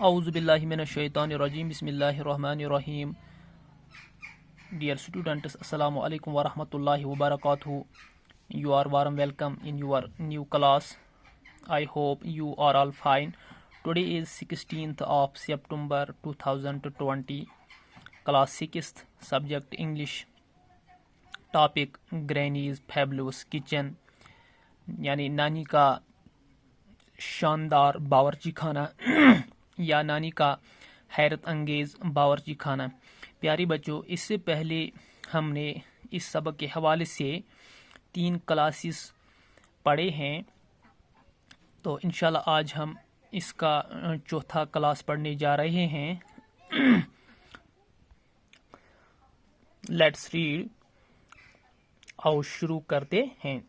اعوذ باللہ من الشیطان الرجیم بسم اللہ الرحمن الرحیم. Dear students, Assalamu alaikum wa rahmatullahi wa barakatuh. You are warm welcome in your new class. I hope you are all fine. Today is 16th of September 2020. Class 6th, subject English. Topic Granny's Fabulous Kitchen, یعنی نانی کا شاندار باورچی خانہ یا نانی کا حیرت انگیز باورچی خانہ. پیاری بچوں، اس سے پہلے ہم نے اس سبق کے حوالے سے 3 کلاسز پڑھے ہیں، تو انشاءاللہ آج ہم اس کا چوتھا کلاس پڑھنے جا رہے ہیں. Let's read. آؤ شروع کرتے ہیں.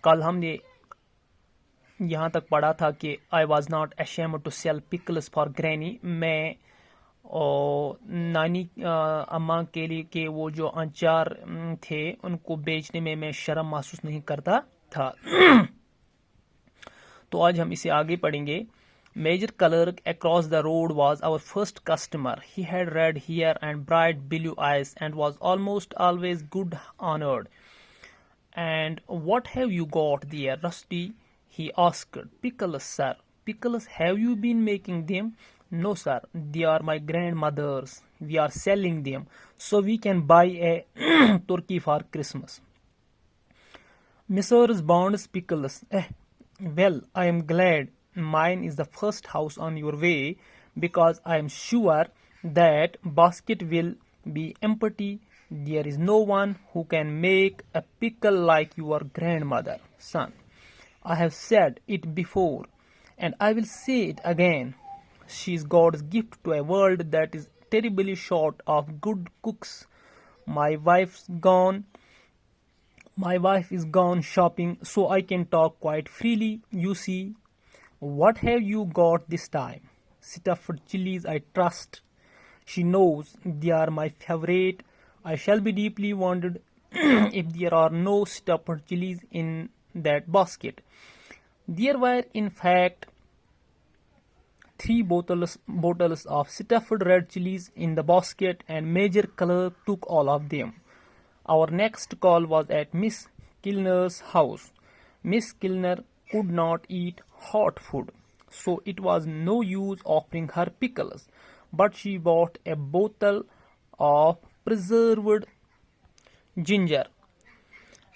کل ہم نے یہاں تک پڑھا تھا کہ I was not ashamed to sell pickles for granny. میں نانی اماں کے لیے کہ وہ جو اچار تھے ان کو بیچنے میں شرم محسوس نہیں کرتا تھا. تو آج ہم اسے آگے پڑھیں گے. Major clerk across the road was our first customer. He had red hair and bright blue eyes and was almost always good honored. And what have you got there, Rusty? He asked. Pickles, sir. Pickles, have you been making them? No, sir. They are my grandmother's. We are selling them so we can buy a turkey for Christmas. Mrs. Bond's pickles. Well, I am glad mine is the first house on your way, because I am sure that basket will be empty. There is no one who can make a pickle like your grandmother, son. I have said it before, and I will say it again. She is God's gift to a world that is terribly short of good cooks. My wife is gone shopping, so I can talk quite freely. You see. What have you got this time? Stuffed chilies, I trust. She knows they are my favorite. I shall be deeply wounded if there are no stuffed chilies in that basket. There were, in fact, 3 bottles of stuffed red chilies in the basket, and Major Clerk took all of them. Our next call was at Miss Kilner's house. Miss Kilner could not eat hot food, so it was no use offering her pickles, but she bought a bottle of preserved ginger,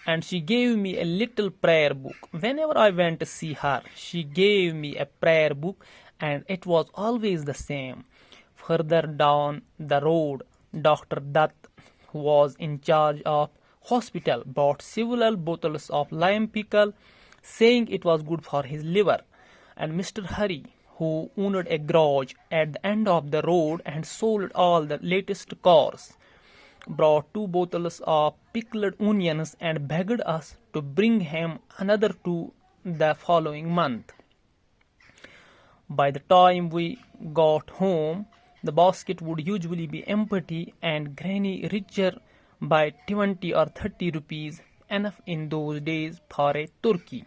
and she gave me a little prayer book. Whenever I went to see her, she gave me a prayer book, and it was always the same. Further down the road, Dr. Dutt, who was in charge of hospital, bought several bottles of lime pickle, saying it was good for his liver. And Mr. Hurry, who owned a garage at the end of the road and sold all the latest cars, brought 2 bottles of pickled onions and begged us to bring him another 2 the following month. By the time we got home, the basket would usually be empty, and Granny richer by 20 or 30 rupees, enough in those days for a turkey.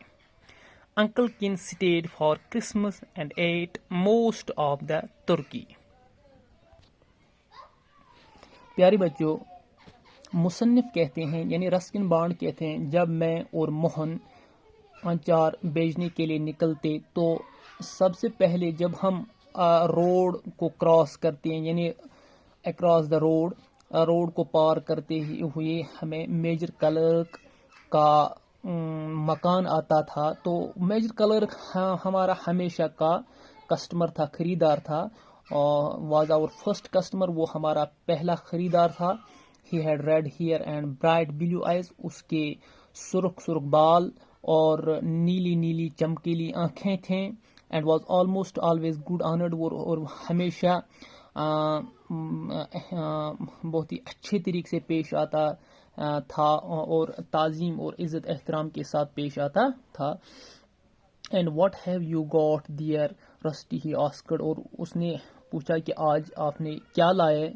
Uncle Kin stayed for Christmas and ate most of the turkey. پیاری بچوں، مصنف کہتے ہیں یعنی Ruskin bond کہتے ہیں، جب میں اور موہن اچار بیچنے کے لیے نکلتے تو سب سے پہلے جب ہم روڈ کو کراس کرتے ہیں یعنی اکراس دا روڈ کو پار کرتے ہوئے ہمیں میجر کلرک کا مکان آتا تھا. تو میجر کلرک ہمارا ہمیشہ کا کسٹمر تھا، خریدار تھا. واز آور فرسٹ کسٹمر، وہ ہمارا پہلا خریدار تھا. He had red hair and bright blue eyes, اس کے سرخ بال اور نیلی نیلی چمکیلی آنکھیں تھیں. And was almost always good humoured, اور ہمیشہ بہت ہی اچھے طریقے سے پیش آتا تھا اور تعظیم اور عزت احترام کے ساتھ پیش آتا تھا. And what have you got there rusty he asked, اور اس نے پوچھا کہ آج آپ نے کیا لایا؟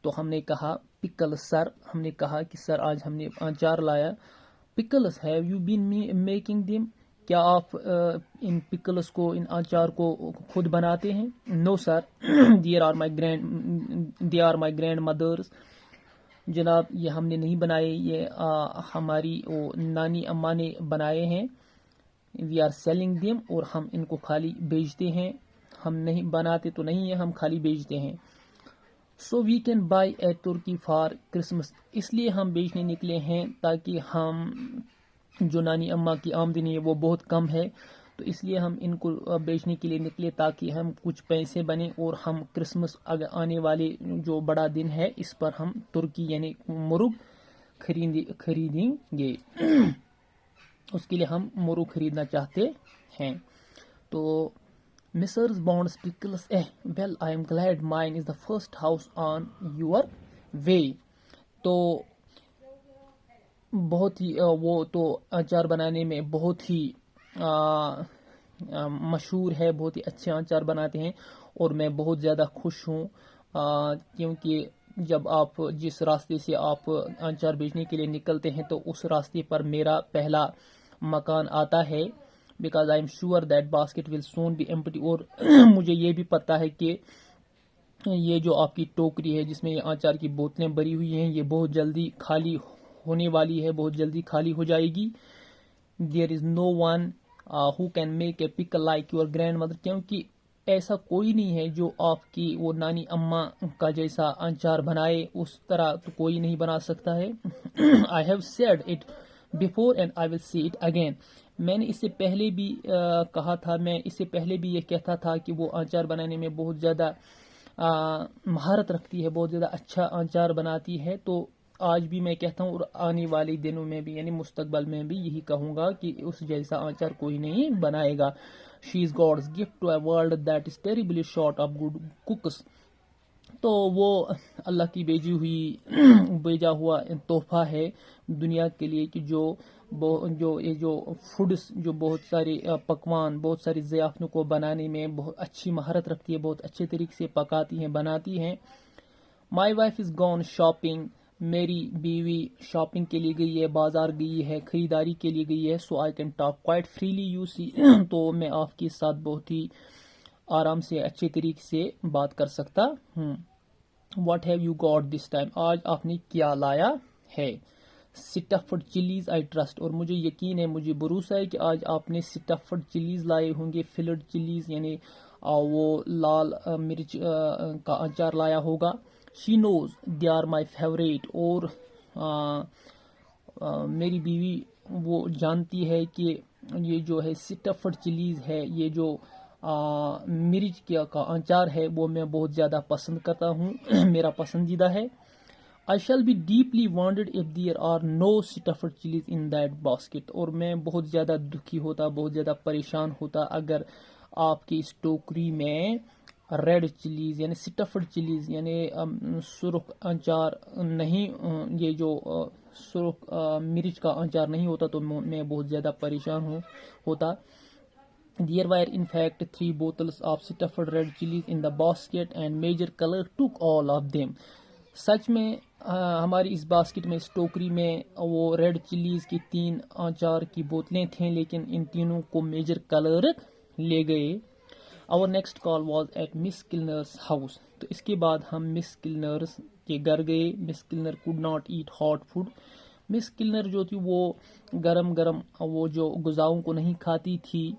تو ہم نے کہا پکل سر، ہم نے کہا کہ سر آج ہم نے اچار لایا. Pickles have you been making them? کیا آپ ان پکلس کو، ان اچار کو خود بناتے ہیں؟ نو سر، دے آر مائی گرینڈ مدرس. جناب یہ ہم نے نہیں بنائے، یہ ہماری نانی اماں نے بنائے ہیں. وی آر سیلنگ دیم، اور ہم ان کو خالی بیچتے ہیں. ہم نہیں بناتے تو نہیں ہیں، ہم خالی بیچتے ہیں. So we can buy a turkey for Christmas, اس لیے ہم بیچنے نکلے ہیں تاکہ ہم، جو نانی اماں کی آمدنی ہے وہ بہت کم ہے، تو اس لیے ہم ان کو بیچنے کے لیے نکلے تاکہ ہم کچھ پیسے بنیں، اور ہم کرسمس اگر آنے والے جو بڑا دن ہے اس پر ہم ترکی یعنی مرغ خریدیں گے. اس کے لیے ہم مرغ خریدنا چاہتے ہیں. تو Mrs Bonds pickles well I'm glad mine is the first house on your way. تو بہت ہی وہ تو اچار بنانے میں بہت ہی مشہور ہے، بہت ہی اچھے اچار بناتے ہیں، اور میں بہت زیادہ خوش ہوں کیونکہ جب آپ جس راستے سے آپ اچار بیچنے کے لیے نکلتے ہیں تو اس راستے پر میرا پہلا مکان آتا ہے. Because I am sure that basket will soon be empty, اور مجھے یہ بھی پتہ ہے کہ یہ جو آپ کی ٹوکری ہے جس میں یہ اچار کی بوتلیں بھری ہوئی ہیں، یہ بہت جلدی خالی ہونے والی ہے، بہت جلدی خالی ہو جائے گی. There is no one who can make a pickle like your grandmother, کیونکہ ایسا کوئی نہیں ہے جو آپ کی وہ نانی اماں کا جیسا اچار بنائے، اس طرح تو کوئی نہیں بنا سکتا ہے. I have said it before and I will see it again. میں نے اس سے پہلے بھی کہا تھا، میں اس سے پہلے بھی یہ کہتا تھا کہ وہ اچار بنانے میں بہت زیادہ مہارت رکھتی ہے، بہت زیادہ اچھا اچار بناتی ہے. تو آج بھی میں کہتا ہوں، اور آنے والے دنوں میں بھی یعنی مستقبل میں بھی یہی کہوں گا کہ اس جیسا اچار کوئی نہیں بنائے گا. She is God's gift to a world that is terribly short of good cooks. تو وہ اللہ کی بھیجا ہوا تحفہ ہے دنیا کے لیے کہ جو فوڈس، جو بہت سارے پکوان، بہت ساری ضیافتوں کو بنانے میں بہت اچھی مہارت رکھتی ہے، بہت اچھے طریقے سے پکاتی ہیں، بناتی ہیں. My wife is gone shopping, میری بیوی شاپنگ کے لیے گئی ہے، بازار گئی ہے، خریداری کے لیے گئی ہے. So I can talk quite freely you see. تو میں آپ کے ساتھ بہت ہی آرام سے اچھے طریقے سے بات کر سکتا ہوں. What have you got this time, آج آپ نے کیا لایا ہے؟ سٹفڈ چلیز آئی ٹرسٹ، اور مجھے یقین ہے، مجھے بھروسہ ہے کہ آج آپ نے سٹفڈ چلیز لائے ہوں گے، فلڈ چلیز یعنی وہ لال مرچ کا اچار لایا ہوگا. شی نوز دے آر مائی فیوریٹ، اور میری بیوی وہ جانتی ہے کہ یہ جو ہے سٹفڈ چلیز ہے، یہ جو مرچ کا اچار ہے وہ میں بہت زیادہ پسند کرتا ہوں، میرا پسندیدہ ہے. I shall be deeply wounded if there are no stuffed chilies in that basket. اور میں بہت زیادہ دکھی ہوتا، بہت زیادہ پریشان ہوتا اگر آپ کی اس ٹوکری میں ریڈ چلیز یعنی سٹفڈ چلیز یعنی سرخ اچار نہیں، یہ جو سرخ مرچ کا اچار نہیں ہوتا تو میں بہت زیادہ پریشان ہوتا. There were in fact 3 bottles of stuffed red chilies in the basket and Major Clerk took all of them. سچ میں ہماری اس باسکٹ میں، اس ٹوکری میں وہ ریڈ چلیز کی 3 اچار کی بوتلیں تھیں، لیکن ان تینوں کو میجر کلرک لے گئے. Our next call was at Miss Kilner's house. تو اس کے بعد ہم مس کلنرز کے گھر گئے. مس کلنر could not eat hot food. مس کلنر جو تھی وہ گرم وہ جو غذاؤں کو نہیں کھاتی تھی.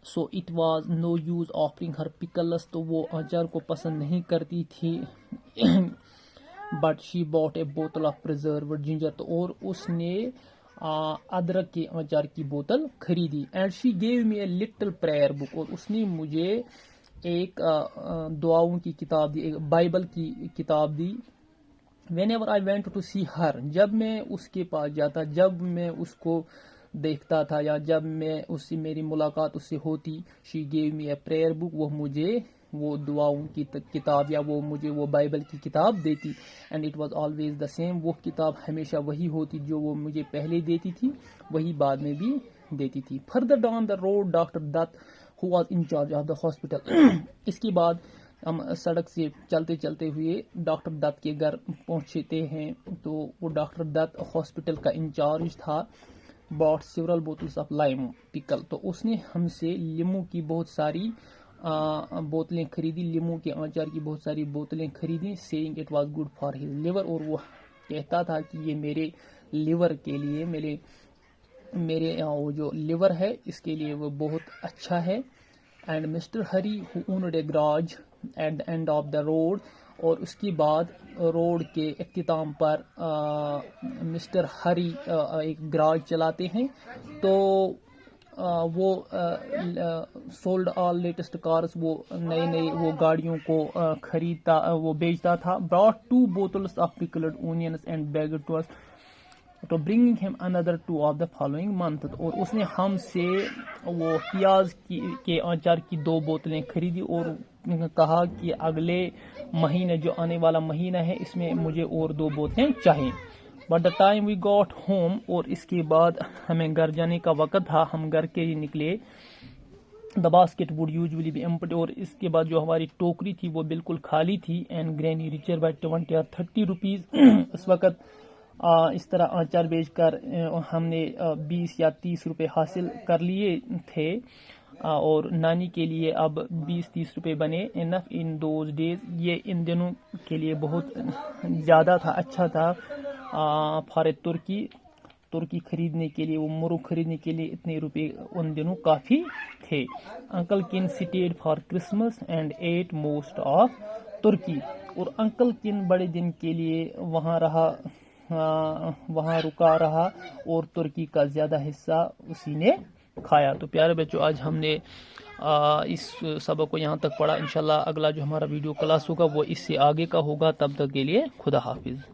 So it was no use offering her pickles. تو وہ اچار کو پسند نہیں کرتی تھی. But she bought a bottle of preserved ginger. تو اور اس نے ادرک کے اچار کی بوتل خریدی. And she gave me a little prayer book. اور اس نے مجھے ایک دعاؤں کی کتاب دی، ایک بائبل کی کتاب دی. Whenever I went to see her, جب میں اس کے پاس جاتا، جب میں اس کو دیکھتا تھا یا جب میں اس سے میری ملاقات اس سے ہوتی، she gave me a prayer book. وہ مجھے وہ دعاؤں کی کتاب یا وہ مجھے وہ بائبل کی کتاب دیتی. And it was always the same. وہ کتاب ہمیشہ وہی ہوتی جو وہ مجھے پہلے دیتی تھی، وہی بعد میں بھی دیتی تھی. Further down the road doctor Dutt who was in charge of the hospital. اس کے بعد ہم سڑک سے چلتے چلتے ہوئے ڈاکٹر دت کے گھر پہنچتے ہیں. تو وہ ڈاکٹر دت ہاسپٹل کا انچارج تھا. bought several bottles of lime pickle. تو اس نے ہم سے لیمو کی بہت ساری بوتلیں خریدی, لیمو کے آچار کی بہت ساری بوتلیں خریدی, saying it was good for his liver, اور وہ کہتا تھا کہ یہ میرے لیور کے لیے, میرے وہ جو لیور ہے اس کے لیے وہ بہت اچھا ہے. And mister Hari who owned a garage at the end of the road, اور اس کے بعد روڈ کے اختتام پر مسٹر ہری ایک گراج چلاتے ہیں, تو وہ سولڈ آل لیٹسٹ کارز, وہ نئے وہ گاڑیوں کو خریدتا, وہ بیچتا تھا. brought 2 bottles of pickled onions and begged to bringing him another 2 of the following month. اور اس نے ہم سے وہ پیاز کے آچار کی 2 بوتلیں خریدی اور کہا کہ اگلے مہینے جو آنے والا مہینہ ہے اس میں مجھے اور 2 بوتلیں چاہیے. But the time we got home, اور اس کے بعد ہمیں گھر جانے کا وقت تھا, ہم گھر کے لیے نکلے. The basket would usually be empty, اور اس کے بعد جو ہماری ٹوکری تھی وہ بالکل خالی تھی. And granny richer by 20 or 30 rupees. اس وقت اس طرح آچار بیچ کر ہم نے 20 یا 30 روپے حاصل کر لیے تھے, اور نانی کے لیے اب 20-30 روپے بنے. enough in those days, یہ ان دنوں کے لیے بہت زیادہ تھا, اچھا تھا. فار ترکی خریدنے کے لیے, وہ مرغ خریدنے کے لیے اتنے روپے ان دنوں کافی تھے. انکل کن stayed for Christmas and ate most of ترکی, اور انکل کن بڑے دن کے لیے وہاں رکا رہا اور ترکی کا زیادہ حصہ اسی نے کھایا. تو پیارے بچوں, آج ہم نے اس سبق کو یہاں تک پڑھا. انشاءاللہ اگلا جو ہمارا ویڈیو کلاس ہوگا وہ اس سے آگے کا ہوگا. تب تک کے لیے خدا حافظ.